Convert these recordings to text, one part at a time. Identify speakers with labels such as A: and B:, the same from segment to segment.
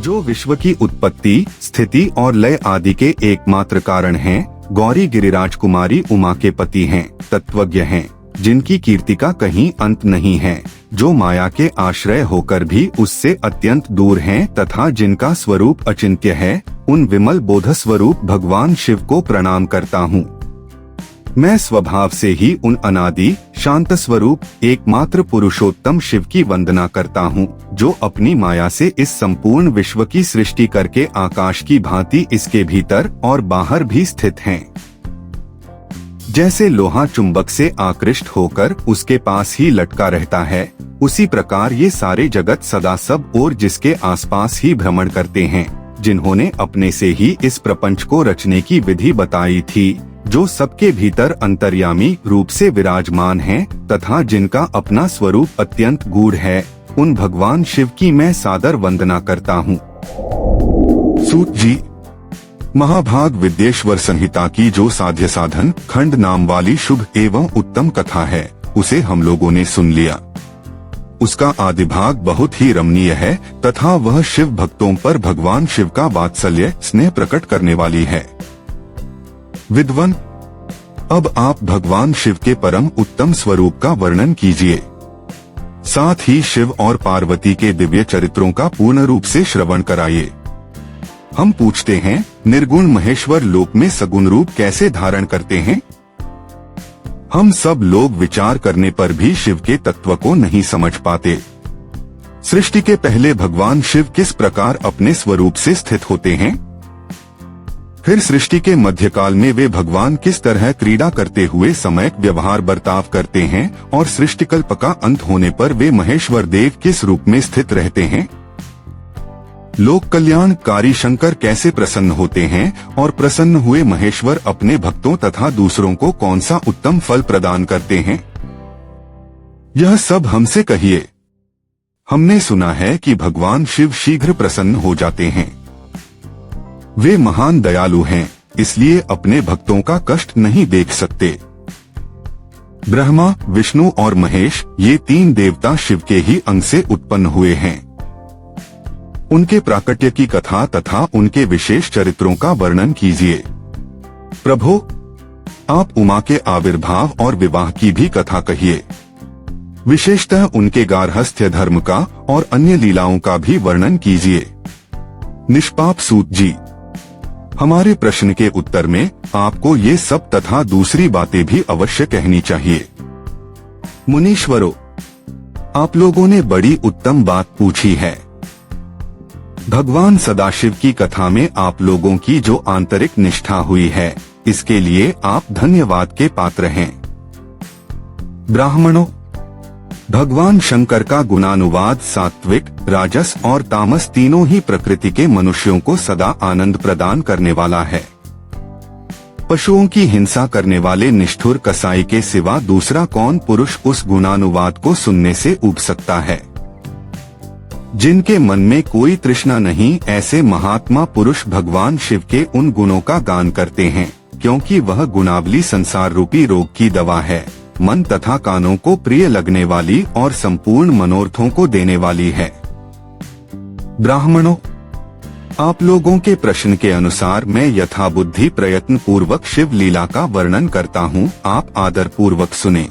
A: जो विश्व की उत्पत्ति, स्थिति और लय आदि के एकमात्र कारण हैं, गौरी गिरिराज कुमारी उमा के पति हैं, तत्वज्ञ हैं, जिनकी कीर्ति का कहीं अंत नहीं है, जो माया के आश्रय होकर भी उससे अत्यंत दूर हैं तथा जिनका स्वरूप अचिंत्य है, उन विमल बोध स्वरूप भगवान शिव को प्रणाम करता हूँ। मैं स्वभाव से ही उन अनादि शांत स्वरूप एकमात्र पुरुषोत्तम शिव की वंदना करता हूँ, जो अपनी माया से इस संपूर्ण विश्व की सृष्टि करके आकाश की भांति इसके भीतर और बाहर भी स्थित हैं। जैसे लोहा चुंबक से आकृष्ट होकर उसके पास ही लटका रहता है, उसी प्रकार ये सारे जगत सदा सब और जिसके आसपास ही भ्रमण करते हैं, जिन्होंने अपने से ही इस प्रपंच को रचने की विधि बताई थी, जो सबके भीतर अंतर्यामी रूप से विराजमान हैं तथा जिनका अपना स्वरूप अत्यंत गूढ़ है, उन भगवान शिव की मैं सादर वंदना करता हूँ। सूत जी, महाभाग विद्येश्वर संहिता की जो साध्य साधन खंड नाम वाली शुभ एवं उत्तम कथा है, उसे हम लोगों ने सुन लिया। उसका आदि भाग बहुत ही रमणीय है तथा वह शिव भक्तों पर भगवान शिव का वात्सल्य स्नेह प्रकट करने वाली है। विद्वान, अब आप भगवान शिव के परम उत्तम स्वरूप का वर्णन कीजिए। साथ ही शिव और पार्वती के दिव्य चरित्रों का पूर्ण रूप से श्रवण कराइए। हम पूछते हैं, निर्गुण महेश्वर लोक में सगुण रूप कैसे धारण करते हैं? हम सब लोग विचार करने पर भी शिव के तत्व को नहीं समझ पाते। सृष्टि के पहले भगवान शिव किस प्रकार अपने स्वरूप से स्थित होते हैं? फिर सृष्टि के मध्यकाल में वे भगवान किस तरह क्रीड़ा करते हुए समयक व्यवहार बर्ताव करते हैं और सृष्टिकल्प का अंत होने पर वे महेश्वर देव किस रूप में स्थित रहते हैं? लोक कल्याणकारी शंकर कैसे प्रसन्न होते हैं और प्रसन्न हुए महेश्वर अपने भक्तों तथा दूसरों को कौन सा उत्तम फल प्रदान करते हैं? यह सब हमसे कहिए। हमने सुना है कि भगवान शिव शीघ्र प्रसन्न हो जाते हैं। वे महान दयालु हैं, इसलिए अपने भक्तों का कष्ट नहीं देख सकते। ब्रह्मा, विष्णु और महेश ये तीन देवता शिव के ही अंग से उत्पन्न हुए हैं। उनके प्राकट्य की कथा तथा उनके विशेष चरित्रों का वर्णन कीजिए। प्रभु, आप उमा के आविर्भाव और विवाह की भी कथा कहिए। विशेषतः उनके गार्हस्थ्य धर्म का और अन्य लीलाओं का भी वर्णन कीजिए। निष्पाप सूत जी, हमारे प्रश्न के उत्तर में आपको ये सब तथा दूसरी बातें भी अवश्य कहनी चाहिए। मुनीश्वरों, आप लोगों ने बड़ी उत्तम बात पूछी है। भगवान सदाशिव की कथा में आप लोगों की जो आंतरिक निष्ठा हुई है, इसके लिए आप धन्यवाद के पात्र हैं। ब्राह्मणों, भगवान शंकर का गुणानुवाद सात्विक, राजस और तामस तीनों ही प्रकृति के मनुष्यों को सदा आनंद प्रदान करने वाला है। पशुओं की हिंसा करने वाले निष्ठुर कसाई के सिवा दूसरा कौन पुरुष उस गुणानुवाद को सुनने से ऊब सकता है? जिनके मन में कोई तृष्णा नहीं, ऐसे महात्मा पुरुष भगवान शिव के उन गुणों का गान करते हैं, क्योंकि वह गुणावली संसार रूपी रोग की दवा है, मन तथा कानों को प्रिय लगने वाली और संपूर्ण मनोरथों को देने वाली है। ब्राह्मणों, आप लोगों के प्रश्न के अनुसार मैं यथाबुद्धि प्रयत्न पूर्वक शिव लीला का वर्णन करता हूँ, आप आदर पूर्वक सुने।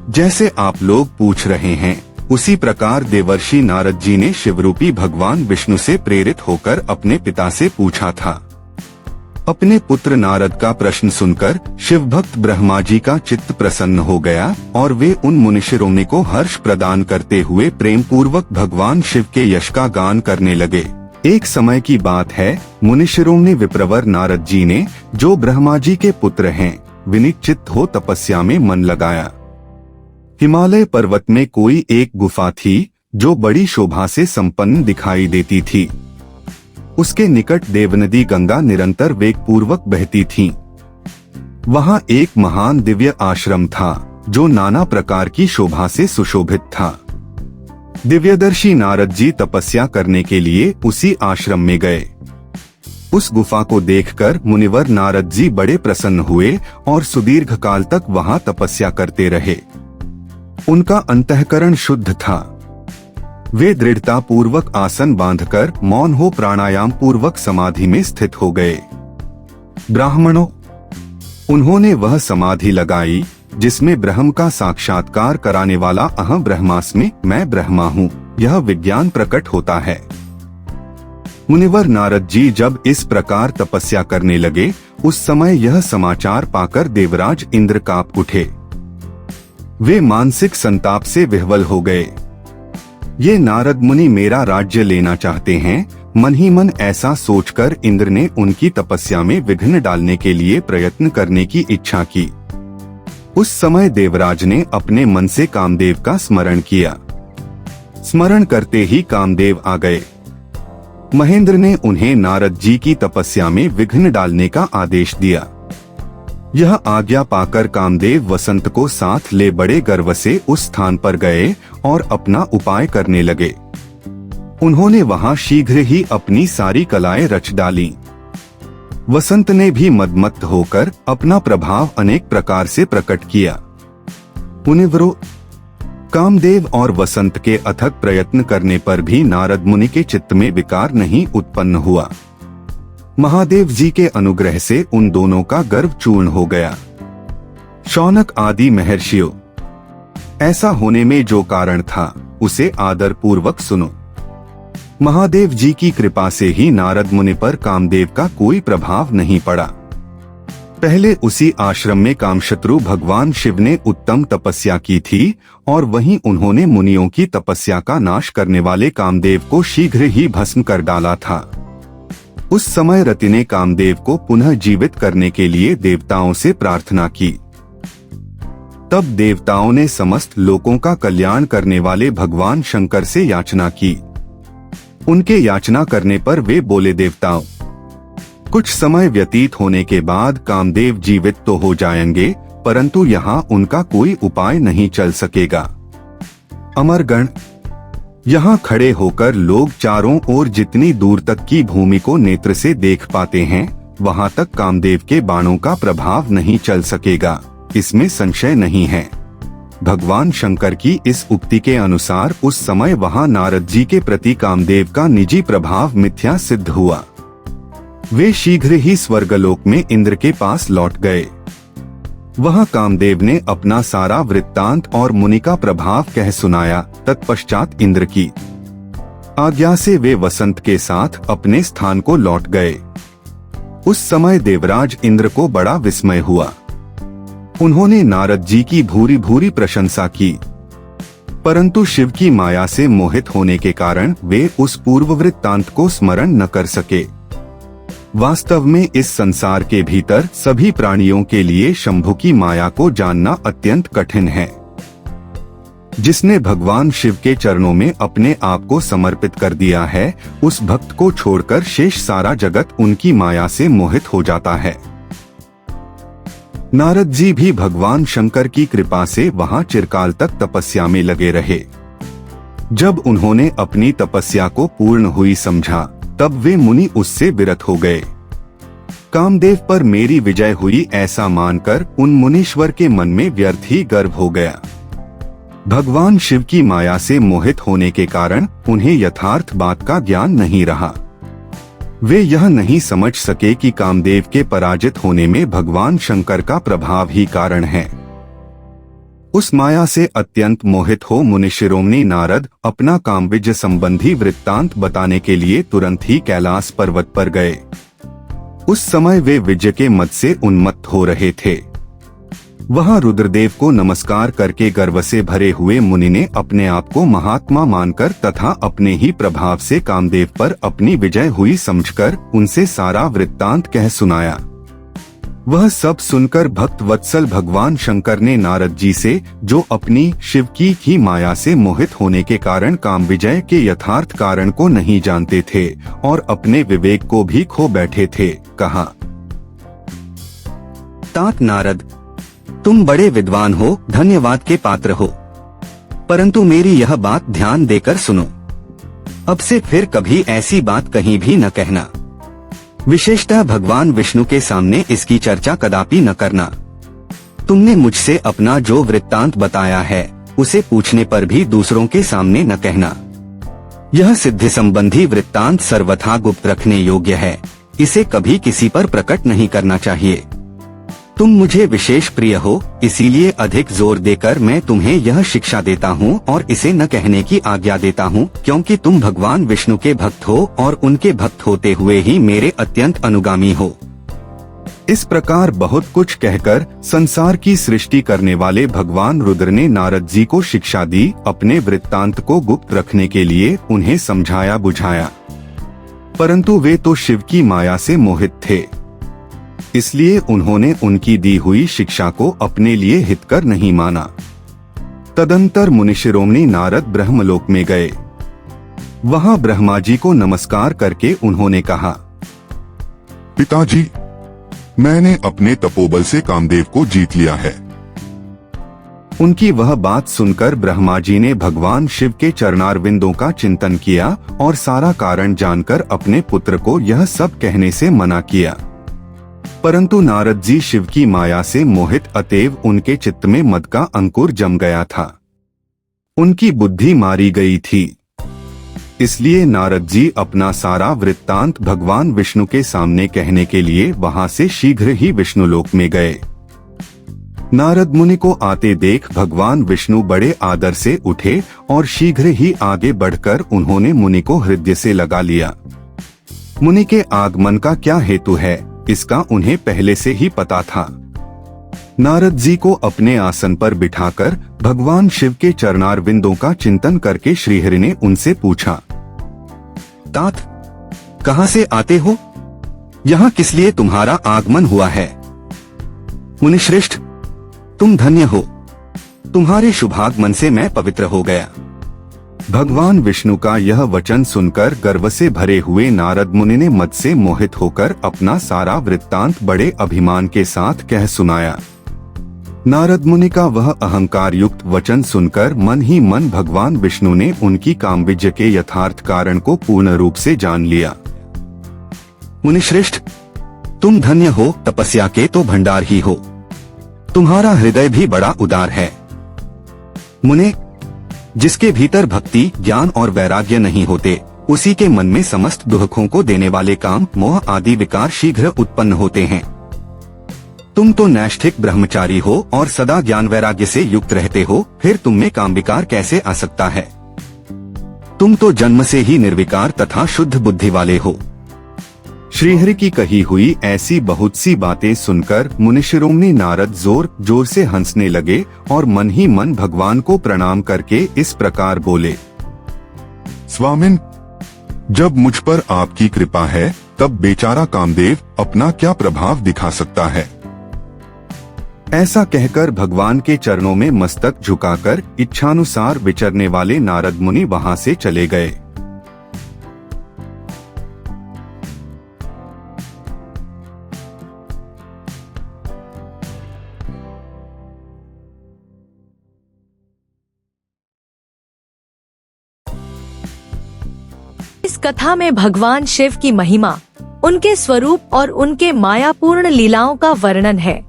A: जैसे आप लोग पूछ रहे हैं, उसी प्रकार देवर्षि नारद जी ने शिवरूपी भगवान विष्णु से प्रेरित होकर अपने पिता से पूछा था। अपने पुत्र नारद का प्रश्न सुनकर शिव भक्त ब्रह्मा जी का चित्त प्रसन्न हो गया और वे उन मुनिशिरोमणि को हर्ष प्रदान करते हुए प्रेम पूर्वक भगवान शिव के यश का गान करने लगे। एक समय की बात है, मुनिशिरोमणि विप्रवर नारद जी ने, जो ब्रह्मा जी के पुत्र हैं, विनीत चित्त हो तपस्या में मन लगाया। हिमालय पर्वत में कोई एक गुफा थी जो बड़ी शोभा से संपन्न दिखाई देती थी। उसके निकट देवनदी गंगा निरंतर वेग पूर्वक बहती थी। वहां एक महान दिव्य आश्रम था जो नाना प्रकार की शोभा से सुशोभित था। दिव्यदर्शी नारद जी तपस्या करने के लिए उसी आश्रम में गए। उस गुफा को देखकर मुनिवर नारद जी बड़े प्रसन्न हुए और सुदीर्घ काल तक वहां तपस्या करते रहे। उनका अंतःकरण शुद्ध था। वे दृढ़ता पूर्वक आसन बांधकर मौन हो प्राणायाम पूर्वक समाधि में स्थित हो गए। ब्राह्मणों, उन्होंने वह समाधि लगाई जिसमें ब्रह्म का साक्षात्कार कराने वाला अहम ब्रह्मास्मि, मैं ब्रह्मा हूँ, यह विज्ञान प्रकट होता है। मुनिवर नारद जी जब इस प्रकार तपस्या करने लगे, उस समय यह समाचार पाकर देवराज इंद्र कांप उठे। वे मानसिक संताप से विह्वल हो गए। ये नारद मुनि मेरा राज्य लेना चाहते हैं, मन ही मन ऐसा सोचकर इंद्र ने उनकी तपस्या में विघ्न डालने के लिए प्रयत्न करने की इच्छा की। उस समय देवराज ने अपने मन से कामदेव का स्मरण किया। स्मरण करते ही कामदेव आ गए। महेंद्र ने उन्हें नारद जी की तपस्या में विघ्न डालने का आदेश दिया। यह आज्ञा पाकर कामदेव वसंत को साथ ले बड़े गर्व से उस स्थान पर गए और अपना उपाय करने लगे। उन्होंने वहां शीघ्र ही अपनी सारी कलाएं रच डाली। वसंत ने भी मदमत्त होकर अपना प्रभाव अनेक प्रकार से प्रकट किया। मुनिवरों, कामदेव और वसंत के अथक प्रयत्न करने पर भी नारद मुनि के चित्त में विकार नहीं उत्पन्न हुआ। महादेव जी के अनुग्रह से उन दोनों का गर्व चूर्ण हो गया। शौनक आदि महर्षियों, ऐसा होने में जो कारण था उसे आदर पूर्वक सुनो। महादेव जी की कृपा से ही नारद मुनि पर कामदेव का कोई प्रभाव नहीं पड़ा। पहले उसी आश्रम में कामशत्रु भगवान शिव ने उत्तम तपस्या की थी और वहीं उन्होंने मुनियों की तपस्या का नाश करने वाले कामदेव को शीघ्र ही भस्म कर डाला था। उस समय रति ने कामदेव को पुनः जीवित करने के लिए देवताओं से प्रार्थना की। तब देवताओं ने समस्त लोकों का कल्याण करने वाले भगवान शंकर से याचना की। उनके याचना करने पर वे बोले, देवताओं, कुछ समय व्यतीत होने के बाद कामदेव जीवित तो हो जाएंगे, परंतु यहाँ उनका कोई उपाय नहीं चल सकेगा। अमरगण, यहाँ खड़े होकर लोग चारों ओर जितनी दूर तक की भूमि को नेत्र से देख पाते हैं, वहाँ तक कामदेव के बाणों का प्रभाव नहीं चल सकेगा, इसमें संशय नहीं है। भगवान शंकर की इस उक्ति के अनुसार उस समय वहाँ नारद जी के प्रति कामदेव का निजी प्रभाव मिथ्या सिद्ध हुआ। वे शीघ्र ही स्वर्गलोक में इंद्र के पास लौट गए। वहाँ कामदेव ने अपना सारा वृत्तांत और मुनि का प्रभाव कह सुनाया। तत्पश्चात इंद्र की आज्ञा से वे वसंत के साथ अपने स्थान को लौट गए। उस समय देवराज इंद्र को बड़ा विस्मय हुआ। उन्होंने नारद जी की भूरी भूरी प्रशंसा की, परंतु शिव की माया से मोहित होने के कारण वे उस पूर्व वृत्तांत को स्मरण न कर सके। वास्तव में इस संसार के भीतर सभी प्राणियों के लिए शंभु की माया को जानना अत्यंत कठिन है। जिसने भगवान शिव के चरणों में अपने आप को समर्पित कर दिया है, उस भक्त को छोड़कर शेष सारा जगत उनकी माया से मोहित हो जाता है। नारद जी भी भगवान शंकर की कृपा से वहां चिरकाल तक तपस्या में लगे रहे। जब उन्होंने अपनी तपस्या को पूर्ण हुई समझा, तब वे मुनि उससे विरत हो गए। कामदेव पर मेरी विजय हुई ऐसा मानकर उन मुनीश्वर के मन में व्यर्थ ही गर्व हो गया। भगवान शिव की माया से मोहित होने के कारण उन्हें यथार्थ बात का ज्ञान नहीं रहा। वे यह नहीं समझ सके कि कामदेव के पराजित होने में भगवान शंकर का प्रभाव ही कारण है। उस माया से अत्यंत मोहित हो मुनि शिरोमणि नारद अपना कामविजय संबंधी वृत्तांत बताने के लिए तुरंत ही कैलाश पर्वत पर गए। उस समय वे विजय के मद से उन्मत्त हो रहे थे। वहां रुद्रदेव को नमस्कार करके गर्व से भरे हुए मुनि ने अपने आप को महात्मा मानकर तथा अपने ही प्रभाव से कामदेव पर अपनी विजय हुई समझकर उनसे सारा वृत्तांत कह सुनाया। वह सब सुनकर भक्त वत्सल भगवान शंकर ने नारद जी से, जो अपनी शिव की ही माया से मोहित होने के कारण काम विजय के यथार्थ कारण को नहीं जानते थे और अपने विवेक को भी खो बैठे थे, कहा,
B: तात नारद, तुम बड़े विद्वान हो, धन्यवाद के पात्र हो, परंतु मेरी यह बात ध्यान देकर सुनो। अब से फिर कभी ऐसी बात कहीं भी न कहना। विशेषतः भगवान विष्णु के सामने इसकी चर्चा कदापि न करना। तुमने मुझसे अपना जो वृत्तांत बताया है, उसे पूछने पर भी दूसरों के सामने न कहना। यह सिद्धि संबंधी वृत्तांत सर्वथा गुप्त रखने योग्य है, इसे कभी किसी पर प्रकट नहीं करना चाहिए। तुम मुझे विशेष प्रिय हो, इसीलिए अधिक जोर देकर मैं तुम्हें यह शिक्षा देता हूँ और इसे न कहने की आज्ञा देता हूँ, क्योंकि तुम भगवान विष्णु के भक्त हो और उनके भक्त होते हुए ही मेरे अत्यंत अनुगामी हो।
A: इस प्रकार बहुत कुछ कहकर संसार की सृष्टि करने वाले भगवान रुद्र ने नारद जी को शिक्षा दी। अपने वृत्तांत को गुप्त रखने के लिए उन्हें समझाया बुझाया, परंतु वे तो शिव की माया से मोहित थे, इसलिए उन्होंने उनकी दी हुई शिक्षा को अपने लिए हितकर नहीं माना। तदंतर मुनिशिरोमणि नारद ब्रह्मलोक में गए। वहां ब्रह्मा जी को नमस्कार करके उन्होंने कहा,
C: पिताजी, मैंने अपने तपोबल से कामदेव को जीत लिया है।
A: उनकी वह बात सुनकर ब्रह्मा जी ने भगवान शिव के चरणारविंदों का चिंतन किया और सारा कारण जानकर अपने पुत्र को यह सब कहने से मना किया। परंतु नारद जी शिव की माया से मोहित, अतएव उनके चित्त में मद का अंकुर जम गया था, उनकी बुद्धि मारी गई थी। इसलिए नारद जी अपना सारा वृत्तांत भगवान विष्णु के सामने कहने के लिए वहां से शीघ्र ही विष्णुलोक में गए। नारद मुनि को आते देख भगवान विष्णु बड़े आदर से उठे और शीघ्र ही आगे बढ़कर उन्होंने मुनि को हृदय से लगा लिया। मुनि के आगमन का क्या हेतु है, इसका उन्हें पहले से ही पता था। नारद जी को अपने आसन पर बिठाकर भगवान शिव के चरणारविंदों का चिंतन करके श्रीहरि ने उनसे पूछा,
B: तात, कहाँ से आते हो? यहाँ किस लिए तुम्हारा आगमन हुआ है? मुनिश्रेष्ठ, तुम धन्य हो, तुम्हारे शुभागमन से मैं पवित्र हो गया।
A: भगवान विष्णु का यह वचन सुनकर गर्व से भरे हुए नारद मुनि ने मद से मोहित होकर अपना सारा वृत्तांत बड़े अभिमान के साथ कह सुनाया। नारद मुनि का वह अहंकार युक्त वचन सुनकर मन ही मन भगवान विष्णु ने उनकी कामविजय के यथार्थ कारण को पूर्ण रूप से जान लिया।
B: मुनिश्रेष्ठ, तुम धन्य हो, तपस्या के तो भंडार ही हो, तुम्हारा हृदय भी बड़ा उदार है। मुने, जिसके भीतर भक्ति, ज्ञान और वैराग्य नहीं होते, उसी के मन में समस्त दुखों को देने वाले काम, मोह आदि विकार शीघ्र उत्पन्न होते हैं। तुम तो नैष्ठिक ब्रह्मचारी हो और सदा ज्ञान वैराग्य से युक्त रहते हो, फिर तुम में काम विकार कैसे आ सकता है? तुम तो जन्म से ही निर्विकार तथा शुद्ध बुद्धि वाले हो।
A: श्रीहरि की कही हुई ऐसी बहुत सी बातें सुनकर मुनिशिरोमणि नारद जोर जोर से हंसने लगे और मन ही मन भगवान को प्रणाम करके इस प्रकार बोले,
C: स्वामिन, जब मुझ पर आपकी कृपा है, तब बेचारा कामदेव अपना क्या प्रभाव दिखा सकता है।
A: ऐसा कहकर भगवान के चरणों में मस्तक झुकाकर इच्छानुसार विचरने वाले नारद मुनि वहां से चले गए।
D: इस कथा में भगवान शिव की महिमा, उनके स्वरूप और उनके मायापूर्ण लीलाओं का वर्णन है।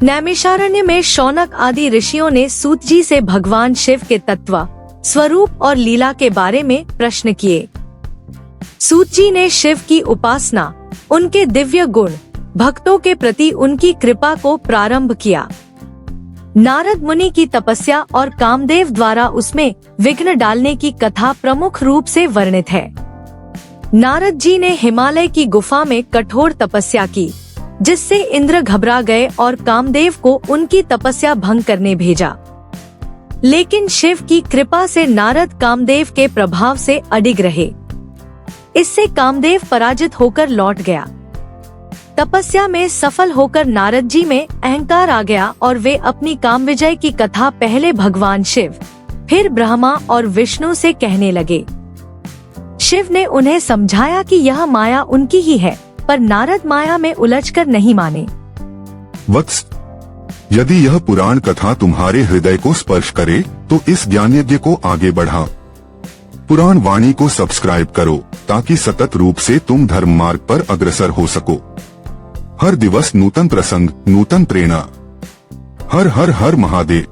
D: नैमिषारण्य में शौनक आदि ऋषियों ने सूत जी से भगवान शिव के तत्व, स्वरूप और लीला के बारे में प्रश्न किए। सूत जी ने शिव की उपासना, उनके दिव्य गुण, भक्तों के प्रति उनकी कृपा को प्रारंभ किया। नारद मुनि की तपस्या और कामदेव द्वारा उसमें विघ्न डालने की कथा प्रमुख रूप से वर्णित है। नारद जी ने हिमालय की गुफा में कठोर तपस्या की, जिससे इंद्र घबरा गए और कामदेव को उनकी तपस्या भंग करने भेजा। लेकिन शिव की कृपा से नारद कामदेव के प्रभाव से अडिग रहे। इससे कामदेव पराजित होकर लौट गया। तपस्या में सफल होकर नारद जी में अहंकार आ गया और वे अपनी काम विजय की कथा पहले भगवान शिव, फिर ब्रह्मा और विष्णु से कहने लगे। शिव ने उन्हें समझाया कि यह माया उनकी ही है, पर नारद माया में उलझकर नहीं माने।
C: वत्स, यदि यह पुराण कथा तुम्हारे हृदय को स्पर्श करे तो इस ज्ञान यज्ञ को आगे बढ़ाओ। पुराण वाणी को सब्सक्राइब करो ताकि सतत रूप से तुम धर्म मार्ग पर अग्रसर हो सको। हर दिवस नूतन प्रसंग, नूतन प्रेरणा। हर हर हर महादेव।